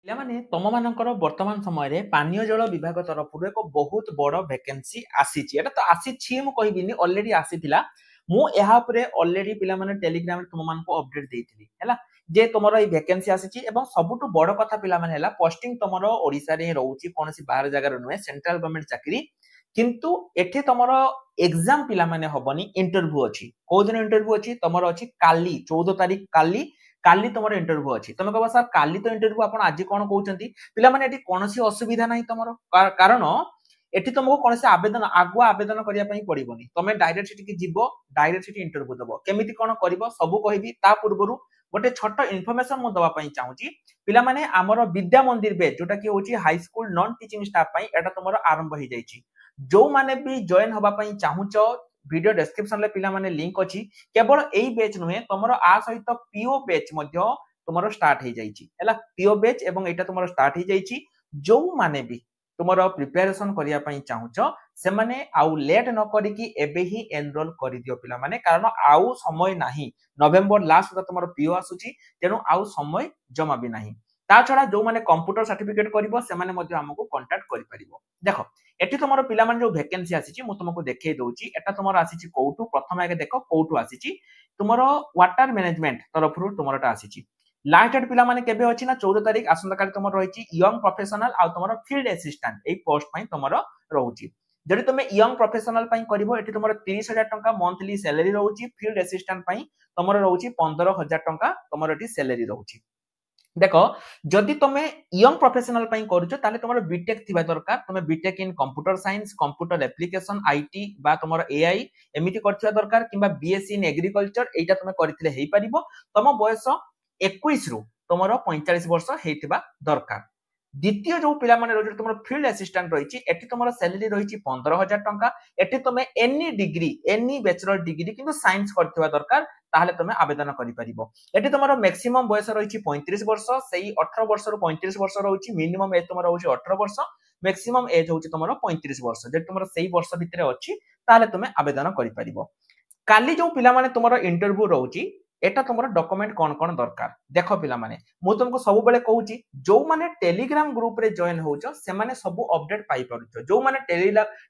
ପିଲାମାନେ ତମମାନଙ୍କର ବର୍ତ୍ତମାନ ସମୟରେ ପାନୀୟ ଜଳ ବିଭାଗ ତରଫରୁ ଏକ ବହୁତ ବଡ ଭେକେନ୍ସି ଆସିଛି। ଏଟା ତ ଆସିଛି ମୁଁ କହିବିନି, ଅଲରେଡି ଆସିଥିଲା। ମୁଁ ଏହା ଉପରେ ଅଲରେଡି ପିଲାମାନେ ଟେଲିଗ୍ରାମରେ ତମମାନଙ୍କୁ ଅପଡେଟ ଦେଇଥିଲି ହେଲା, ଯେ ତମର ଏଇ ଭେକେନ୍ସି ଆସିଛି ଏବଂ ସବୁଠୁ ବଡ କଥା ପିଲାମାନେ ହେଲା ପୋଷ୍ଟିଂ ତମର ଓଡିଶାରେ ହିଁ ରହୁଛି, କୌଣସି ବାହାର ଜାଗାରେ ନୁହେଁ, ସେଣ୍ଟ୍ରାଲ ଗଭର୍ଣ୍ଣମେଣ୍ଟ ଚାକିରି। କିନ୍ତୁ ଏଠି ତମର ଏକ୍ସାମ ପିଲାମାନେ ହବନି, ଇଣ୍ଟରଭ୍ୟୁ ଅଛି। କୋଉ ଦିନ ଇଣ୍ଟରଭ୍ୟୁ ଅଛି? ତମର ଅଛି କାଲି 14 ତାରିଖ, କାଲି କାଲି ତମର ଇଣ୍ଟରଭ୍ୟୁ ଅଛି। ତମେ କହିବ ସାର୍ କାଲି ତ ଇଣ୍ଟରଭ୍ୟୁ, ଆପଣ ଆଜି କଣ କହୁଛନ୍ତି? ପିଲାମାନେ ଏଠି କୌଣସି ଅସୁବିଧା ନାହିଁ ତମର, କାରଣ ଏଠି ତମକୁ କୌଣସି ଆବେଦନ ଆଗୁଆ ଆବେଦନ କରିବା ପାଇଁ ପଡିବନି। ତମେ ଡାଇରେକ୍ଟ ସେଠିକି ଯିବ, ଡାଇରେକ୍ଟ ସେଠି ଇଣ୍ଟରଭ୍ୟୁ ଦବ। କେମିତି କଣ କରିବ ସବୁ କହିବି, ତା ପୂର୍ବରୁ ଗୋଟେ ଛୋଟ ଇନଫର୍ମେସନ ମୁଁ ଦବା ପାଇଁ ଚାହୁଁଛି। ପିଲାମାନେ ଆମର ବିଦ୍ୟା ମନ୍ଦିର ବେଚ୍, ଯୋଉଟା କି ହଉଛି ହାଇସ୍କୁଲ ନନ୍ ଟିଚିଂ ଷ୍ଟାଫ ପାଇଁ, ଏଟା ତମର ଆରମ୍ଭ ହେଇଯାଇଛି। ଯୋଉମାନେ ବି ଜଏନ ହବା ପାଇଁ ଚାହୁଁଛ, ଭିडियो ଡେସ୍କ୍ରିप्ସନ ରେ ପିଲାମାନେ ଲିଙ୍କ ଅଛି। କେବଳ ଏଇ ବେଚ୍ ନୁହେଁ, ତମର ଆ ସହିତ ପିଓ ବେଚ୍ ମଧ୍ୟ ତୁମର ଷ୍ଟାର୍ଟ ହେଇଯାଇଛି ହେଲା। ପିଓ ବେଚ୍ ଏବଂ ଏଇଟା ତୁମର ଷ୍ଟାର୍ଟ ହେଇଯାଇଛି। ଯୋଉମାନେ ବି ତୁମର ପ୍ରିପାରେସନ କରିବା ପାଇଁ ଚାହୁଁଛ, ସେମାନେ ଆଉ ଲେଟ୍ ନ କରିକି ଏବେ ହିଁ ଏନରୋଲ କରିଦିଅ ପିଲାମାନେ, କାରଣ ଆଉ ସମୟ ନାହିଁ। ନଭେମ୍ବର ଲାଷ୍ଟ ସୁଦ୍ଧା ତୁମର ପିଓ ଆସୁଛି, ତେଣୁ ଆଉ ସମୟ ଜମା ବି ନାହିଁ। ତା ଛଡା ଯୋଉମାନେ କମ୍ପ୍ୟୁଟର ସାର୍ଟିଫିକେଟ କରିବ, ସେମାନେ ମଧ୍ୟ ଆମକୁ କଣ୍ଟାକ୍ଟ କରିପାରିବ। ଦେଖ ଏଠି ତମର ପିଲାମାନେ ଯୋଉ ଭେକେନ୍ସି ଆସିଛି, ମୁଁ ତୁମକୁ ଦେଖେଇ ଦଉଛି। ଏଟା ତମର ଆସିଛି କୋଉଠୁ? ପ୍ରଥମେ ଆগে ଦେଖ କୋଉଠୁ ଆସିଛି। ତୁମର ୱାଟର ମ୍ୟାନେଜମେଣ୍ଟ ତରଫରୁ ତୁମରଟା ଆସିଛି। ଲାଷ୍ଟ ଡେଟ୍ ପିଲାମାନେ କେବେ ଅଛି ନା 14 ତାରିଖ। ଆସନ୍ତାକାଲି ତମର ରହିଛି ୟଙ୍ଗ ପ୍ରଫେସନାଲ ଆଉ ତମର ଫିଲ୍ଡ ଆସିଷ୍ଟାଣ୍ଟ, ଏଇ ପୋଷ୍ଟ ପାଇଁ ତମର ରହୁଛି। ଯଦି ତୁମେ ୟଙ୍ଗ ପ୍ରଫେସନାଲ ପାଇଁ କରିବ, ଏଠି ତମର 30,000 ଟଙ୍କା ମନ୍ଥଲି ସାଲାରୀ ରହୁଛି। ଫିଲ୍ଡ ଆସିଷ୍ଟାଣ୍ଟ ପାଇଁ ତମର ରହୁଛି 15,000 ଟଙ୍କା ତମର ଏଠି ସାଲାରୀ ରହୁଛି। देख जदि तुम यंग प्रोफेशनल करुच ताले तुम बीटेक थिबा दरकार। तुम BTech in computer science, computer application, IT बा तुम एआई एमिति करथिबा दरकार, किंबा बीएससी इन एग्रीकल्चर एटा तुम करथिले हेई परिबो। तुम बयस 21 रु तुम 45 वर्ष हेतिबा दरकार। द्वितीय जो पिला माने रही तुम फील्ड असिस्टेंट रही, एटी तुम सैलरी रही 15,000 टंका। एटी तुम any degree, any bachelor degree किंतु साइंस करथिबा दरकार, ताहले तुम आवेदन करि परिबो। एटी तुम मैक्सिमम बयस रही 35 वर्ष, सेही 18 वर्ष रु 35 वर्ष रही। मिनिमम एज तुम रही 18 वर्ष, मैक्सिमम एज होची तुम 35 वर्ष। जे तुम सेही वर्ष भितर अछि, ताहले तुम आवेदन करि परिबो। काली जो पिला माने तुमरो इंटरव्यू रहउची, एटा तुमरो डॉक्यूमेंट कोन कोन दरकार देख पिला माने। मु तुमको सब बेले कहूची, जो माने टेलीग्राम ग्रुप रे जॉइन होउचो, से माने सब अपडेट पाई पारुचो। जो माने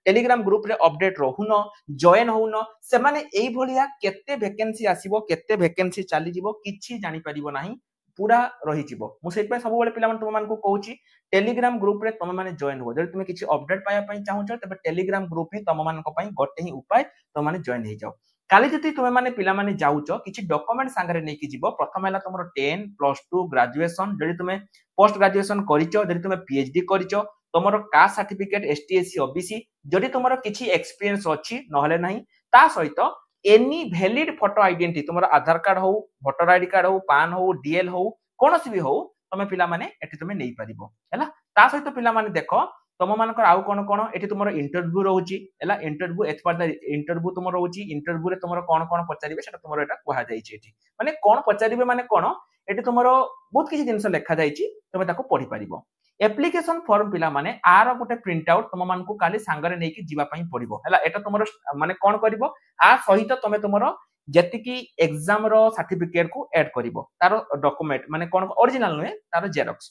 टेलीग्राम ग्रुप रे अपडेट रहुनो, जॉइन होउनो, से माने एई भलिया केते वैकेंसी आसीबो, केते वैकेंसी चली जिवो, किछि जानि परिबो नाही, पूरा रही जिवो। मु सेइ पे सब बेले पिला माने तुम मानकु कहूची, टेलीग्राम ग्रुप रे तुम माने जॉइन हो। जदि तुम किछि अपडेट पाया पई चाहुचो, तबे टेलीग्राम ग्रुप ही तुम मानको पई गोटे ही उपाय, तुम माने जॉइन हे जाओ। काली जति तुम माने पिला माने जाउचो, किछि डॉक्यूमेंट संगरे नै कि जिवो। प्रथम हैला तुमरो 10 प्लस 2 ग्रेजुएशन, जदि तुम पोस्ट ग्रेजुएशन करिचो, जदि तुम पीएचडी करिचो, तुमरो caste certificate ST SC OBC, जदि तुमरो किछि एक्सपीरियंस अछि नहले नाही, ता सहित एनी वैलिड फोटो आइडेंटिटी, तुमरो आधार कार्ड हो, वोटर आईडी कार्ड हो, पान हो, डीएल हो, कोनोसी भी हो, तुम पिला माने एठी तुम नै परिबो हैला। ता सहित पिला माने देखो तुम मानकर आउ कोन कोन एठी तुमरो इंटरव्यू रहउची हैला। इंटरव्यू एथ पर द इंटरव्यू तुम रहउची। इंटरव्यू रे तुमरो कोन कोन पचारिबे, सेटा तुमरो एटा कुहा जाईची। एठी माने कोन पचारिबे माने कोन, एठी तुमरो बहुत किछि जिंस लेखा जाईची, तुम ताको पढी परिबो। एप्लिकेशन फॉर्म पिला माने आरो गोटे प्रिंट आउट तुम मानकु काली सांगरे नै कि जिबा पई पडिबो हैला। एटा तुमरो माने कोन करिवो, आ सहित तुम तुमरो जेतिकी एग्जाम रो सर्टिफिकेट को ऐड करिवो, तारो डॉक्यूमेंट माने कोन ओरिजिनल नुहे, तारो जेरॉक्स।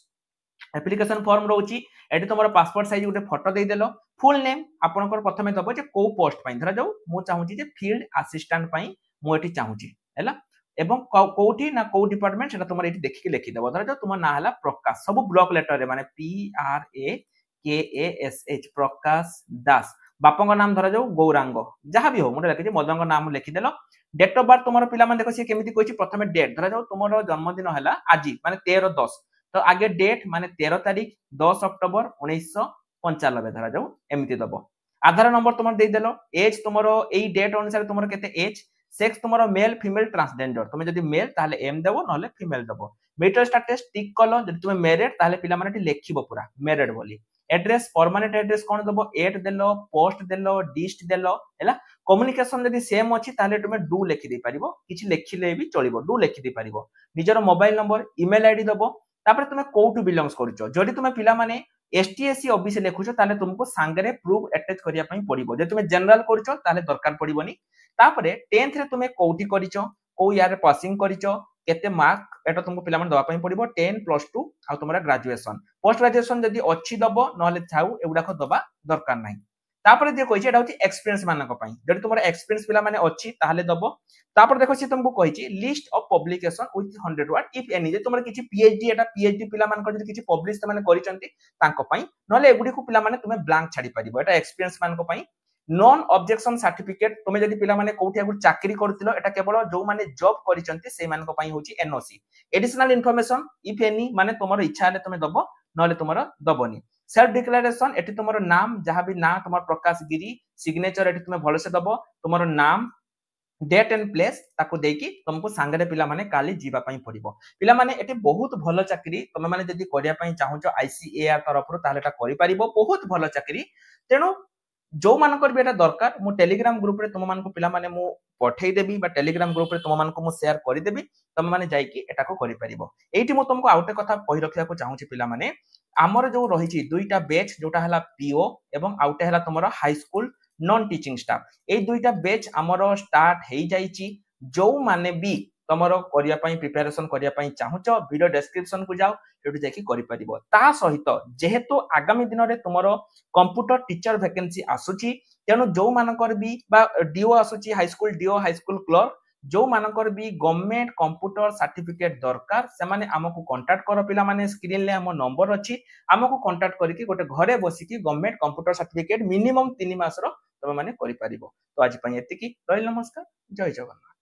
एप्लिकेशन फॉर्म रहउची, एठी तुमरो पासपोर्ट साइज गोटे फोटो दे देलो। फुल नेम आपनकर प्रथमे दबो जे को पोस्ट पई, धरा जाऊ मु चाहूची जे फील्ड असिस्टेंट पई मु एठी चाहूची हैला। एवं कोठी ना को डिपार्टमेंट, सेटा तुमर एठी देखि के लिखि देबो। धरा जाऊ तुम ना हला प्रकाश, सब ब्लॉक लेटर रे माने PRAKASH प्रकाश दास। बापंग नाम धरा जाऊ गौरांग, जहां भी हो मुटे लिखि मदंग नाम लिखि देलो। डेट ऑफ बर्थ तुमरो पिला माने देखो से केमिति कहछि, प्रथमे डेट धरा जाऊ तुमरो जन्मदिन हला आजि माने 13/10, तो आगे डेट माने 13 तारीख 10 अक्टोबर 1995 धरा जाऊ एमिति दबो। आधार नंबर तुम दे देलो। एज तुमरो एई डेट अनुसार तुमरो केते एज। सेक्स तुमरो मेल फीमेल ट्रांसजेंडर, तुम जदि मेल ताले एम देबो, नहले फीमेल देबो। मेरिटल स्टेटस टिक कलो, जदि तुम मैरिड ताले पिला माने लेखिबो पूरा मैरिड बोली। एड्रेस परमानेंट एड्रेस कोन देबो, एट देलो, पोस्ट देलो, डिस्ट देलो हैला। कम्युनिकेशन जदि सेम अछि ताले तुम डू लेखि दे परिबो, किछि लेखिले भी चलिबो, डू लेखि दे परिबो। निजर मोबाइल नंबर, ईमेल आईडी दबो। तापर तुम कोठु बिलोंग्स करूचो, जदि तुम पिला माने एसटी एससी ओबीसी लेखुचो, ताले तुमको सांगरे प्रूफ अटैच करिया पई पड़िबो। जे तुम जनरल करूचो ताले दरकार पड़िबोनी। तापरे 10th रे तुम कोठी करिचो, को यार पासिंग करिचो, केते मार्क एटा तुमको पिला माने दवा पई पड़िबो 10 +2 आ तुमरा ग्रेजुएशन पोस्ट ग्रेजुएशन जदी अच्छी दबो नहले छाऊ एगुडा को दबा दरकार नाही तापर जे कहिछि एटा होछि एक्सपीरियंस मानक पई जदी तुमरा एक्सपीरियंस पिला माने अछि ताहले दबो तापर देखो सी तुमको कहिछि list of publication with 100 word if any जे तुमरा किछि पीएचडी एटा पीएचडी पिला मानक जदी किछि पब्लिश माने करिसंती तांको पई नहले एगुडी को पिला माने तुमे ब्लैंक छाडी परिबो एटा एक्सपीरियंस मानक पई नॉन ऑब्जेक्शन सर्टिफिकेट तुमे जदी पिला माने कोठी आगु चाकरी करथिलो एटा केवल जो माने जॉब करिसंती से मानक पई होछि NOC additional information if any माने तुमरो इच्छा हले तुमे दबो नहले तुमरो दबोनी सेल्फ डिक्लेरेशन एटी तुमरो नाम जहां भी ना तुमर प्रकाश गिरी सिग्नेचर एटी तुमे भलसे दबो तुमरो नाम डेट एंड प्लेस ताको देकी तुमको सांगरे पिला माने काली जीवा पई पड़िबो पिला माने एटी बहुत भलो चाकरी तुमे माने जदी करिया पई चाहूचो आईसीएआर तरफ रु ताले एटा करि परिबो बहुत भलो चाकरी तेनु जो मानकर भी एटा दरकार मु टेलीग्राम ग्रुप रे तुम मानको पिला माने मु पठेई देबी बा टेलीग्राम ग्रुप रे तुम मानको मु शेयर करि देबी तुम माने जाई कि एटा को करि परिबो एठी मु तुमको आउटे कथा कहि रखिया को चाहूची पिला माने हमर जो रहिछि दुईटा बैच जोटा हला पीओ एवं आउटे हला तुमरो high school non teaching staff ए दुईटा बैच हमरो स्टार्ट हेई जाईछि जो माने भी तमरो करिया पई प्रिपरेशन करिया पई चाहूचो वीडियो डिस्क्रिप्शन को जाओ एटु जाकी करि परिबो ता सहित जेहेतु आगामी दिन रे तुमरो कंप्यूटर टीचर वैकेंसी आसुची तेनु जो मानकर भी बा डीओ आसुची high school DO high school clerk जो मानकर भी गवर्नमेंट कंप्यूटर सर्टिफिकेट दरकार से माने हमकु कांटेक्ट करो पिला माने स्क्रीन ले हम नंबर अछि हमकु कांटेक्ट करिकि गोटे घरे बसी कि गवर्नमेंट कंप्यूटर सर्टिफिकेट मिनिमम 3 मास रो तमे माने करि परिबो तो आज पई एतिकी रहिल नमस्कार जय जगन्नाथ।